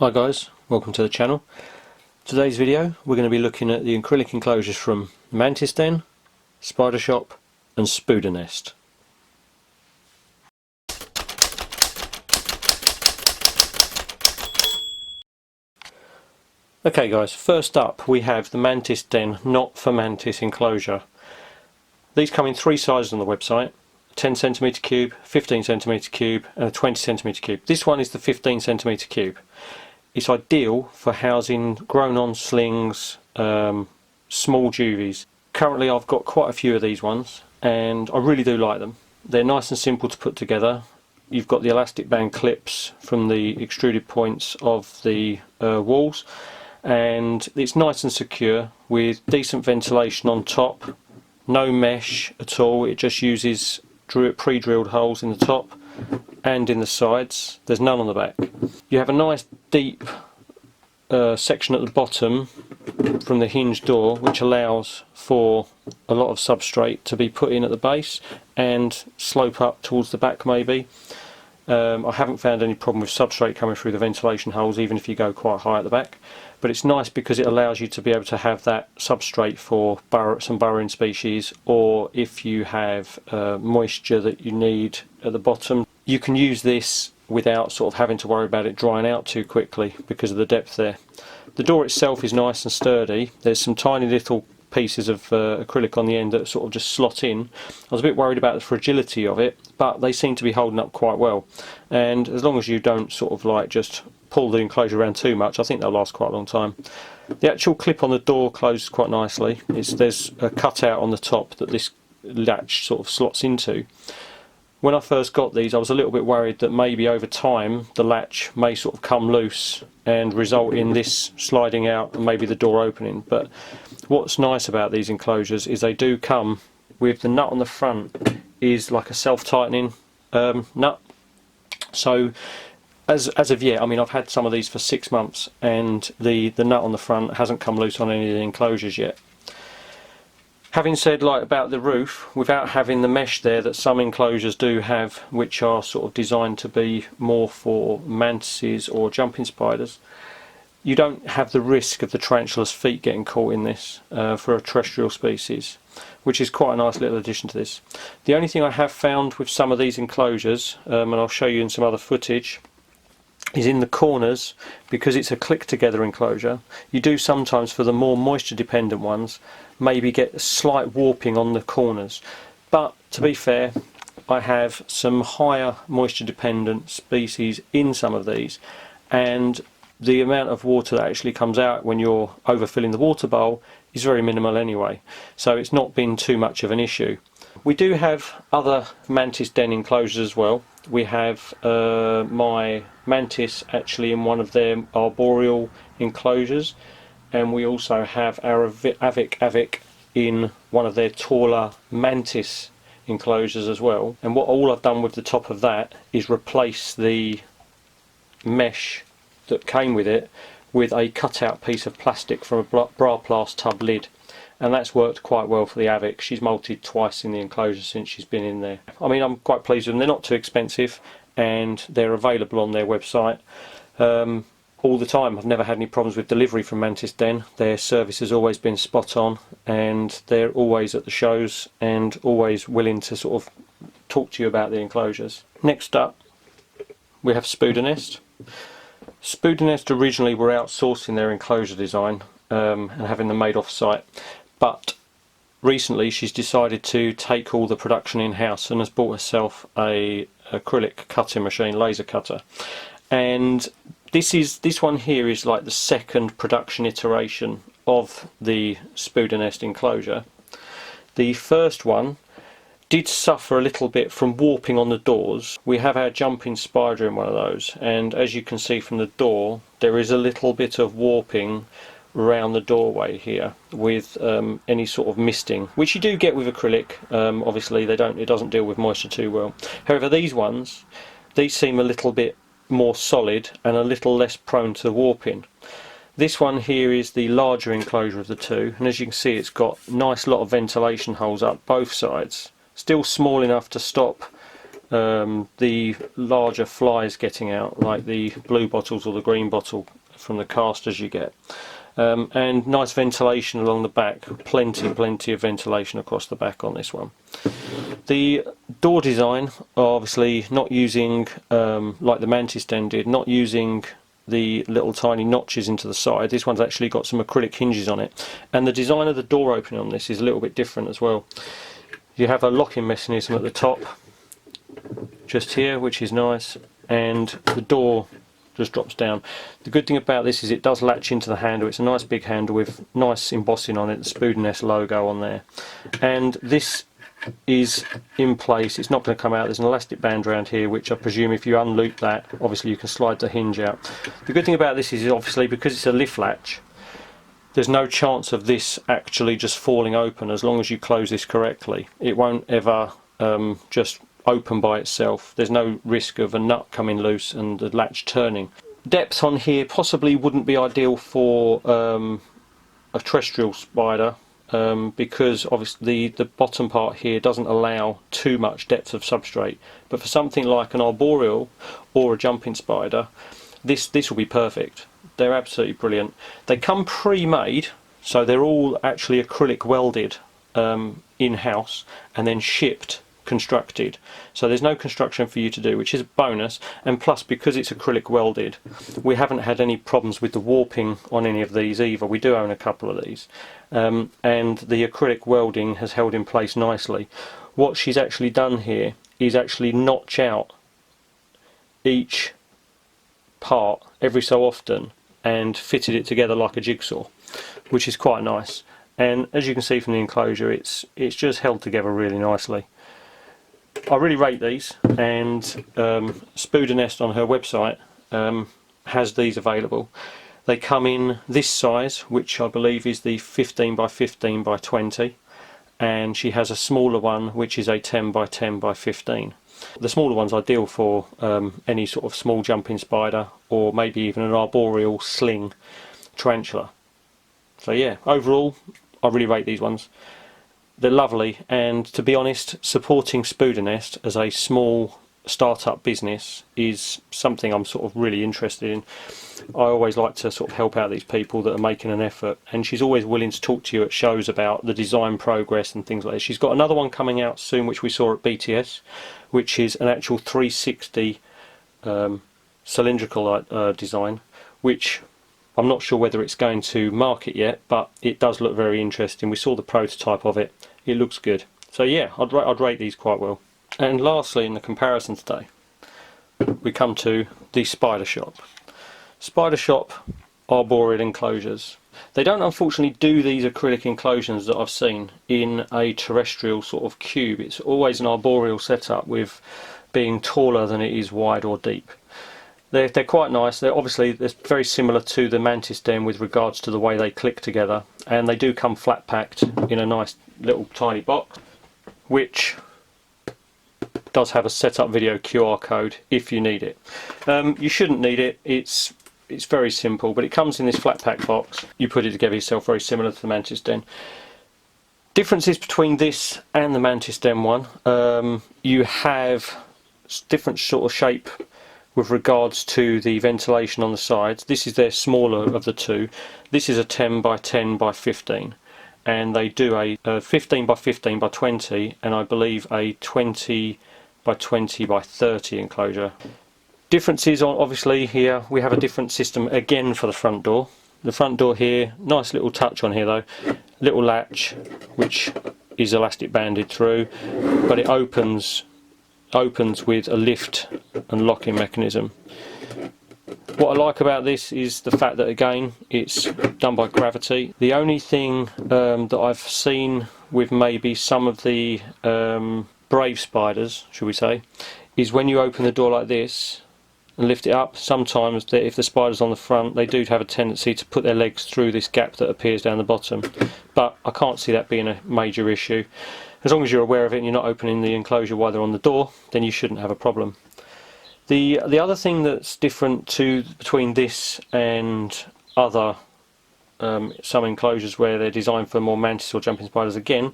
Hi guys, welcome to the channel. Today's video we're going to be looking at the acrylic enclosures from Mantis Den, Spider Shop and Spoodernest. Okay guys, first up we have the Mantis Den Not for Mantis enclosure. These come in three sizes on the website: 10cm cube, 15cm cube and a 20cm cube. This one is the 15cm cube. It's ideal for housing grown-on slings, small juvies. Currently I've got quite a few of these ones and I really do like them. They're nice and simple to put together. You've got the elastic band clips from the extruded points of the walls, and it's nice and secure with decent ventilation on top. No mesh at all, it just uses pre-drilled holes in the top and in the sides. There's none on the back. You have a nice deep section at the bottom from the hinge door, which allows for a lot of substrate to be put in at the base and slope up towards the back maybe. I haven't found any problem with substrate coming through the ventilation holes even if you go quite high at the back, but it's nice because it allows you to be able to have that substrate for some burrowing species, or if you have moisture that you need at the bottom, you can use this without sort of having to worry about it drying out too quickly because of the depth there. The door itself is nice and sturdy. There's some tiny little pieces of acrylic on the end that sort of just slot in. I was a bit worried about the fragility of it, but they seem to be holding up quite well, and as long as you don't sort of like just pull the enclosure around too much, I think they'll last quite a long time. The actual clip on the door closes quite nicely. There's a cutout on the top that this latch sort of slots into. When I first got these I was a little bit worried that maybe over time the latch may sort of come loose and result in this sliding out and maybe the door opening, but what's nice about these enclosures is they do come with the nut on the front is like a self-tightening nut. So as of yet, I mean, I've had some of these for 6 months and the nut on the front hasn't come loose on any of the enclosures yet. Having said like about the roof, without having the mesh there that some enclosures do have, which are sort of designed to be more for mantises or jumping spiders, you don't have the risk of the tarantula's feet getting caught in this for a terrestrial species, which is quite a nice little addition to this. The only thing I have found with some of these enclosures, and I'll show you in some other footage, is in the corners, because it's a click together enclosure, you do sometimes, for the more moisture dependent ones, maybe get a slight warping on the corners. But to be fair, I have some higher moisture dependent species in some of these, and the amount of water that actually comes out when you're overfilling the water bowl is very minimal anyway, so it's not been too much of an issue. We do have other Mantis Den enclosures as well. We have my mantis actually in one of their arboreal enclosures, and we also have our avic in one of their taller mantis enclosures as well. And what all I've done with the top of that is replace the mesh that came with it with a cutout piece of plastic from a Braplast tub lid, and that's worked quite well for the avic. She's molted twice in the enclosure since she's been in there. I mean, I'm quite pleased with them. They're not too expensive and they're available on their website all the time. I've never had any problems with delivery from Mantis Den. Their service has always been spot on, and they're always at the shows and always willing to sort of talk to you about the enclosures. Next up we have Spoodernest. Spoodernest originally were outsourcing their enclosure design and having them made off site, but recently she's decided to take all the production in-house and has bought herself a acrylic cutting machine, laser cutter, and this one here is like the second production iteration of the Spoodernest enclosure. The first one did suffer a little bit from warping on the doors. We have our jumping spider in one of those, and as you can see from the door there is a little bit of warping around the doorway here with any sort of misting, which you do get with acrylic. Obviously it doesn't deal with moisture too well. However, these seem a little bit more solid and a little less prone to warping. This one here is the larger enclosure of the two, and as you can see it's got a nice lot of ventilation holes up both sides, still small enough to stop the larger flies getting out, like the blue bottles or the green bottle from the casters you get. And nice ventilation along the back, plenty of ventilation across the back on this one. The door design, obviously not using, like the Mantis Den did, not using the little tiny notches into the side. This one's actually got some acrylic hinges on it, and the design of the door opening on this is a little bit different as well. You have a locking mechanism at the top just here, which is nice, and the door just drops down. The good thing about this is it does latch into the handle. It's a nice big handle with nice embossing on it, the Spoodernest logo on there, and this is in place. It's not going to come out. There's an elastic band around here, which I presume if you unloop that, obviously you can slide the hinge out. The good thing about this is obviously because it's a lift latch, there's no chance of this actually just falling open as long as you close this correctly. It won't ever just open by itself. There's no risk of a nut coming loose and the latch turning. Depth on here possibly wouldn't be ideal for a terrestrial spider, because obviously the bottom part here doesn't allow too much depth of substrate, but for something like an arboreal or a jumping spider, this will be perfect. They're absolutely brilliant. They come pre-made, so they're all actually acrylic welded in-house and then shipped constructed, so there's no construction for you to do, which is a bonus. And plus, because it's acrylic welded, we haven't had any problems with the warping on any of these either. We do own a couple of these, and the acrylic welding has held in place nicely. What she's actually done here is actually notch out each part every so often and fitted it together like a jigsaw, which is quite nice. And as you can see from the enclosure, it's just held together really nicely. I really rate these, and Spoodernest on her website has these available. They come in this size, which I believe is the 15 by 15 by 20, and she has a smaller one which is a 10 by 10 by 15. The smaller one's ideal for any sort of small jumping spider, or maybe even an arboreal sling tarantula. So yeah, overall I really rate these ones. They're lovely, and to be honest, supporting Spoodernest as a small start-up business is something I'm sort of really interested in. I always like to sort of help out these people that are making an effort, and she's always willing to talk to you at shows about the design progress and things like that. She's got another one coming out soon, which we saw at BTS, which is an actual 360 cylindrical design, which I'm not sure whether it's going to market yet, but it does look very interesting. We saw the prototype of it. It looks good. So yeah, I'd rate these quite well. And lastly, in the comparison today, we come to the Spider Shop. Spider Shop Arboreal enclosures. They don't unfortunately do these acrylic enclosures that I've seen in a terrestrial sort of cube. It's always an arboreal setup with being taller than it is wide or deep. They're quite nice. They're very similar to the Mantis Den with regards to the way they click together, and they do come flat packed in a nice little tiny box, which does have a setup video QR code if you need it. You shouldn't need it. It's very simple, but it comes in this flat pack box. You put it together yourself, very similar to the Mantis Den. Differences between this and the Mantis Den one, you have different sort of shape with regards to the ventilation on the sides. This is their smaller of the two. This is a 10 by 10 by 15, and they do a 15 by 15 by 20, and I believe a 20 by 20 by 30 enclosure. Differences on, obviously here we have a different system again for the front door. The front door here, nice little touch on here though, little latch which is elastic banded through, but it opens with a lift and locking mechanism. What I like about this is the fact that again it's done by gravity. The only thing that I've seen with maybe some of the brave spiders, should we say, is when you open the door like this and lift it up, sometimes if the spider's on the front, they do have a tendency to put their legs through this gap that appears down the bottom, but I can't see that being a major issue. As long as you're aware of it and you're not opening the enclosure while they're on the door, then you shouldn't have a problem. The other thing that's different between this and other some enclosures where they're designed for more mantis or jumping spiders again,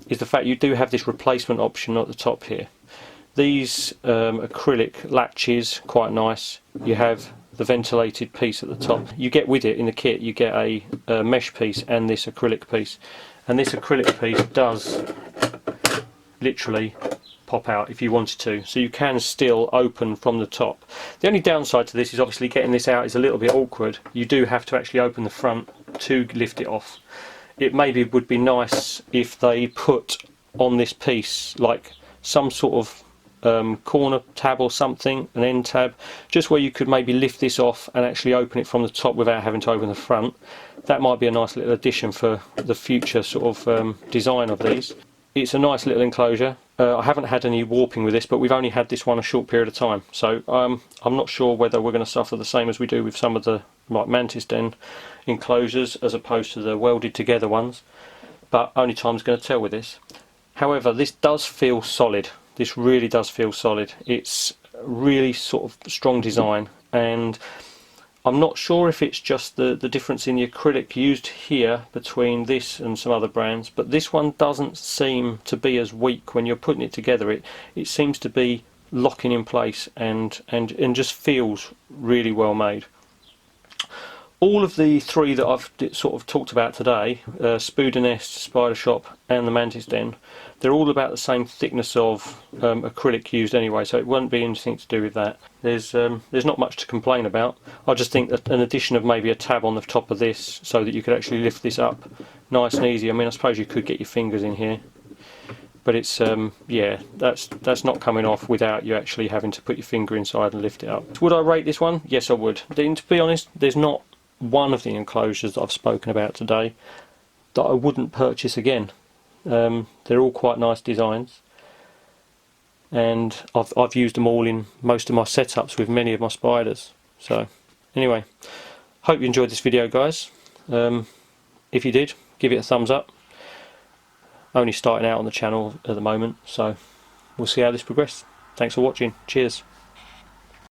is the fact you do have this replacement option at the top here. These acrylic latches, quite nice. You have the ventilated piece at the top. You get with it in the kit, you get a mesh piece and this acrylic piece. And this acrylic piece does literally pop out if you wanted to, so you can still open from the top. The only downside to this is obviously getting this out is a little bit awkward. You do have to actually open the front to lift it off. It maybe would be nice if they put on this piece like some sort of corner tab or something, an end tab, just where you could maybe lift this off and actually open it from the top without having to open the front. That might be a nice little addition for the future sort of design of these. It's a nice little enclosure. I haven't had any warping with this, but we've only had this one a short period of time, so I'm not sure whether we're going to suffer the same as we do with some of the like Mantis Den enclosures as opposed to the welded together ones, but only time's going to tell with this. However, this does feel solid. This really does feel solid. It's really sort of strong design, and I'm not sure if it's just the difference in the acrylic used here between this and some other brands, but this one doesn't seem to be as weak when you're putting it together. It seems to be locking in place and just feels really well made. All of the three that I've sort of talked about today, Spoodernest, Spider Shop and the Mantis Den, they're all about the same thickness of acrylic used anyway, so it won't be anything to do with that. There's not much to complain about. I just think that an addition of maybe a tab on the top of this so that you could actually lift this up nice and easy. I mean, I suppose you could get your fingers in here, but it's yeah, that's not coming off without you actually having to put your finger inside and lift it up. Would I rate this one? Yes, I would. And to be honest, there's not one of the enclosures that I've spoken about today that I wouldn't purchase again. They're all quite nice designs, and I've used them all in most of my setups with many of my spiders. So anyway, hope you enjoyed this video, guys. If you did, give it a thumbs up. Only starting out on the channel at the moment, so we'll see how this progresses. Thanks for watching. Cheers.